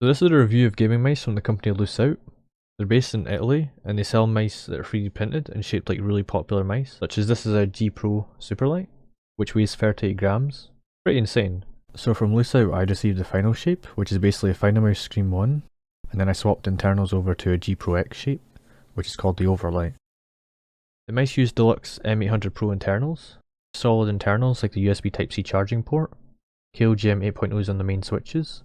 So this is a review of gaming mice from the company LuceOut. They're based in Italy and they sell mice that are 3D printed and shaped like really popular mice, such as this is a G Pro Superlight, which weighs 38 grams. Pretty insane. So from LuceOut I received the FINALSHAPE, which is basically a Finalmouse Scream 1, and then I swapped internals over to a G Pro X shape, which is called the OVERLIGHT. The mice use Delux M800 Pro internals, solid internals like the USB Type-C charging port, Kailh GM 8.0s on the main switches.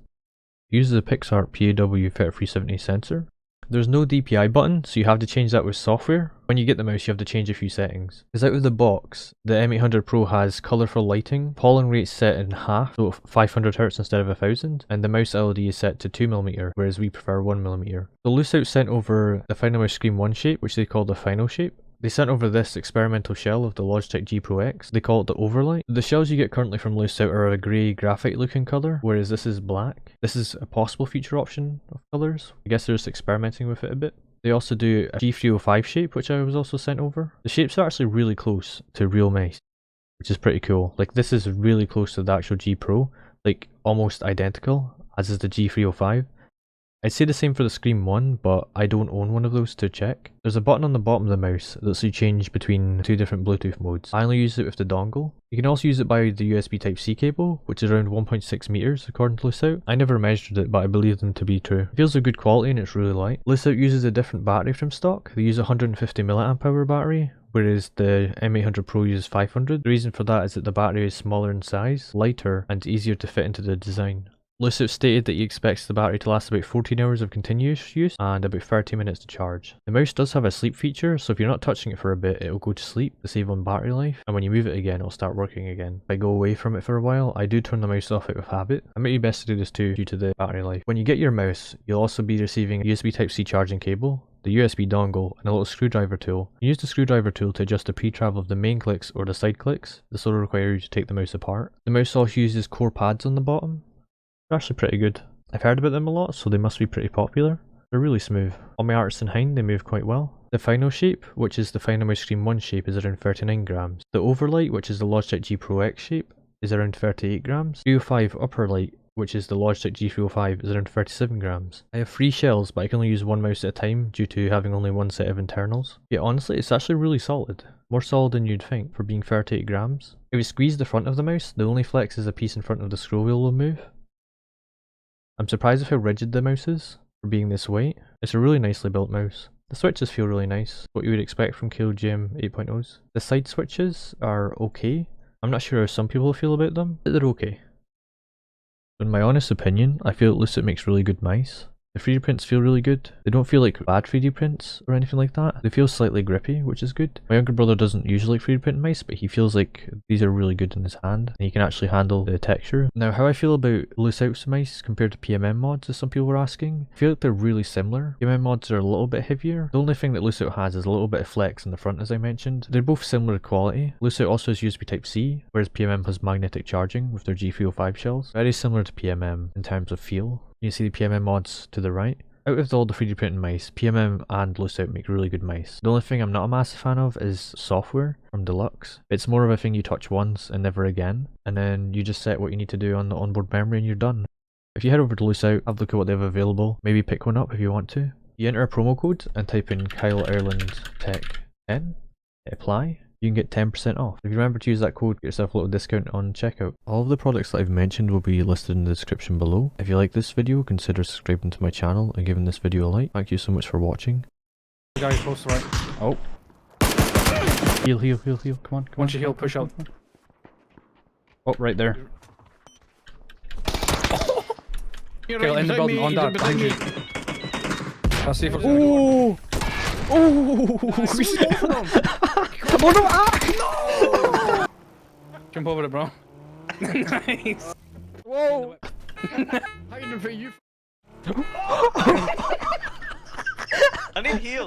It uses a Pixart PAW 3370 sensor. There's no DPI button, so you have to change that with software. When you get the mouse you have to change a few settings. Because out of the box, the M800 Pro has colourful lighting, polling rate set in half, so 500Hz instead of 1000, and the mouse LED is set to 2mm, whereas we prefer 1mm. So LuceOut sent over the Finalmouse Scream 1 shape, which they call the FINALSHAPE. They sent over this experimental shell of the Logitech G Pro X. They call it the OVERLIGHT. The shells you get currently from LuceOut are a grey graphite looking colour, whereas this is black. This is a possible future option of colours. I guess they're just experimenting with it a bit. They also do a G305 shape, which I was also sent over. The shapes are actually really close to real mice, which is pretty cool. Like, this is really close to the actual G Pro, like almost identical, as is the G305. I'd say the same for the Scream 1, but I don't own one of those to check. There's a button on the bottom of the mouse that lets you change between two different Bluetooth modes. I only use it with the dongle. You can also use it by the USB Type-C cable, which is around 1.6 meters according to LuceOut. I never measured it, but I believe them to be true. It feels of good quality and it's really light. LuceOut uses a different battery from stock. They use a 150 mAh battery, whereas the M800 Pro uses 500. The reason for that is that the battery is smaller in size, lighter, and easier to fit into the design. LuceOut stated that he expects the battery to last about 14 hours of continuous use and about 30 minutes to charge. The mouse does have a sleep feature, so if you're not touching it for a bit, it'll go to sleep to save on battery life, and when you move it again, it'll start working again. If I go away from it for a while, I do turn the mouse off out of habit. It might be best to do this too due to the battery life. When you get your mouse, you'll also be receiving a USB Type-C charging cable, the USB dongle, and a little screwdriver tool. You use the screwdriver tool to adjust the pretravel of the main clicks or the side clicks. This will require you to take the mouse apart. The mouse also uses core pads on the bottom. They're actually pretty good. I've heard about them a lot, so they must be pretty popular. They're really smooth. On my Artisan Hind, they move quite well. The FINALSHAPE, which is the Finalmouse Scream 1 shape, is around 39 grams. The OVERLIGHT, which is the Logitech G Pro X shape, is around 38 grams. 305UPERLIGHT, which is the Logitech G305, is around 37 grams. I have 3 shells, but I can only use one mouse at a time due to having only one set of internals. Yeah, honestly, it's actually really solid. More solid than you'd think for being 38 grams. If you squeeze the front of the mouse, the only flex is a piece in front of the scroll wheel will move. I'm surprised with how rigid the mouse is for being this weight. It's a really nicely built mouse. The switches feel really nice, what you would expect from Kailh GM 8.0s. The side switches are okay. I'm not sure how some people feel about them, but they're okay. In my honest opinion, I feel LuceOut makes really good mice. The 3D prints feel really good. They don't feel like bad 3D prints or anything like that. They feel slightly grippy, which is good. My younger brother doesn't usually 3D print mice, but he feels like these are really good in his hand, and he can actually handle the texture. Now, how I feel about LuceOut's mice compared to PMM Mods, as some people were asking, I feel like they're really similar. PMM Mods are a little bit heavier. The only thing that LuceOut has is a little bit of flex in the front, as I mentioned. They're both similar quality. LuceOut also has USB Type-C, whereas PMM has magnetic charging with their G305 shells. Very similar to PMM in terms of feel. You see the PMM Mods to the right. Out of all the 3D printing mice, PMM and LuceOut make really good mice. The only thing I'm not a massive fan of is software from Delux. It's more of a thing you touch once and never again, and then you just set what you need to do on the onboard memory and you're done. If you head over to LuceOut, have a look at what they have available, maybe pick one up if you want to. You enter a promo code and type in kyleirelandtech 10, apply. You can get 10% off. If you remember to use that code, get yourself a little discount on checkout. All of the products that I've mentioned will be listed in the description below. If you like this video, consider subscribing to my channel and giving this video a like. Thank you so much for watching. The guy close to right. Oh. Heal, heal, heal, heal. Come on, come on. Once you heal, push out. Oh, right there. Okay, in the building, on that, behind you. Let's see if it's... Oh! Oh! Come on, no! Jump over it, bro. Nice. Whoa! Hiding for you. I need heals.